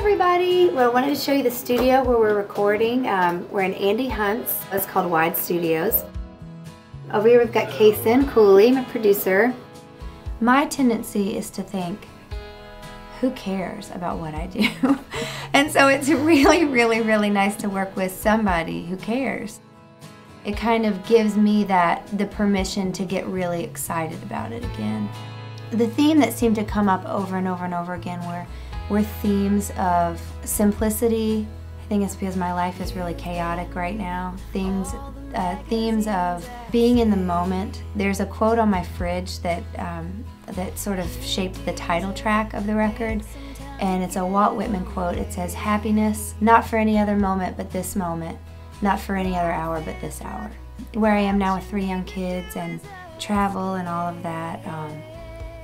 everybody! Well, I wanted to show you the studio where we're recording. We're in Andy Hunt's. It's called Wide Studios. Over here we've got Kason Cooley, my producer. My tendency is to think, who cares about what I do? And so it's really nice to work with somebody who cares. It kind of gives me the permission to get really excited about it again. The theme that seemed to come up over and over again were themes of simplicity. I think it's because my life is really chaotic right now. Themes of being in the moment. There's a quote on my fridge that sort of shaped the title track of the record, and it's a Walt Whitman quote. It says, "Happiness, not for any other moment but this moment, not for any other hour but this hour." Where I am now with 3 young kids and travel and all of that,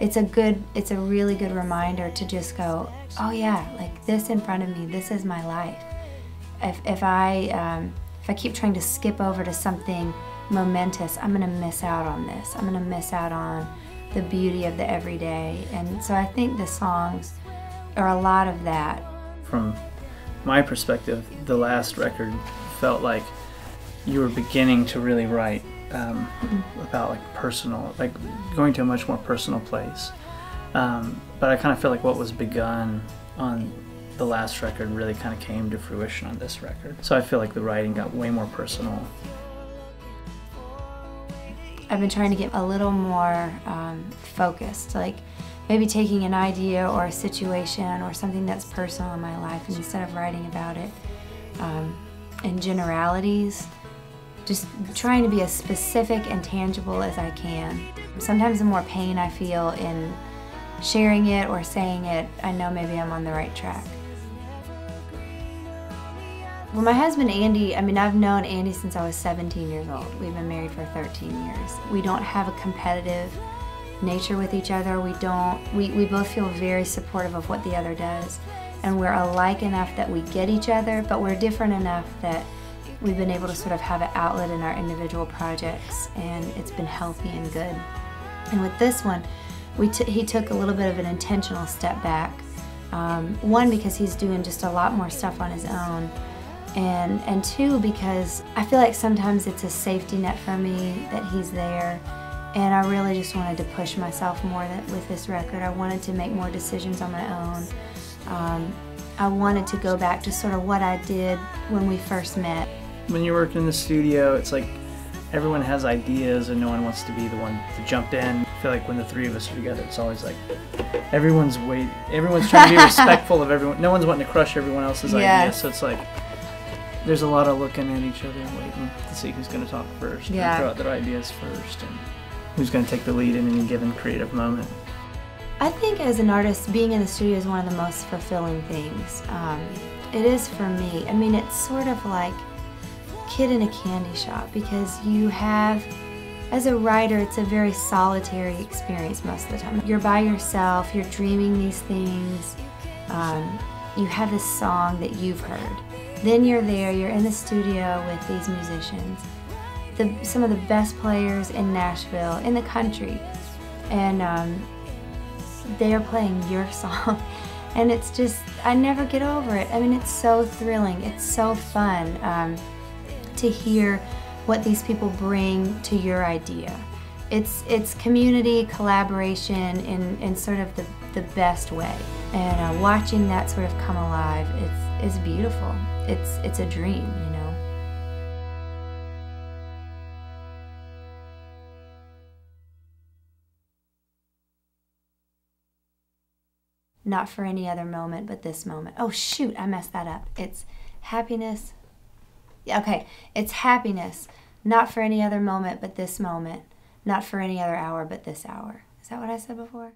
it's a really good reminder to just go, oh yeah, like this in front of me, this is my life. If I keep trying to skip over to something momentous, I'm gonna miss out on this. I'm gonna miss out on the beauty of the everyday. And so I think the songs are a lot of that. From my perspective, the last record felt like you were beginning to really write about like personal, like going to a much more personal place. But I kind of feel like what was begun on the last record really kind of came to fruition on this record. So I feel like the writing got way more personal. I've been trying to get a little more focused, like maybe taking an idea or a situation or something that's personal in my life, and instead of writing about it in generalities, just trying to be as specific and tangible as I can. Sometimes the more pain I feel in sharing it or saying it, I know maybe I'm on the right track. Well, my husband Andy, I mean, I've known Andy since I was 17 years old. We've been married for 13 years. We don't have a competitive nature with each other. We both feel very supportive of what the other does. And we're alike enough that we get each other, but we're different enough that we've been able to sort of have an outlet in our individual projects, and it's been healthy and good. And with this one, he took a little bit of an intentional step back. One, because he's doing just a lot more stuff on his own, and two, because I feel like sometimes it's a safety net for me that he's there, and I really just wanted to push myself more with this record. I wanted to make more decisions on my own. I wanted to go back to sort of what I did when we first met. When you work in the studio, it's like everyone has ideas and no one wants to be the one to jump in. I feel like when the 3 of us are together, it's always like everyone's trying to be respectful of everyone. No one's wanting to crush everyone else's ideas, so it's like there's a lot of looking at each other and waiting to see who's going to talk first and throw out their ideas first and who's going to take the lead in any given creative moment. I think as an artist, being in the studio is one of the most fulfilling things. It is for me. I mean, it's sort of like kid in a candy shop, because you have, as a writer, it's a very solitary experience most of the time. You're by yourself, you're dreaming these things, you have this song that you've heard. Then you're there, you're in the studio with these musicians, some of the best players in Nashville, in the country, and they are playing your song, and it's just, I never get over it. I mean, it's so thrilling, it's so fun to hear what these people bring to your idea. It's community, collaboration in sort of the best way, and watching that sort of come alive, it's beautiful. It's a dream, you know. Not for any other moment but this moment. Oh shoot, I messed that up. It's happiness. Okay, it's happiness, not for any other moment but this moment, not for any other hour but this hour. Is that what I said before?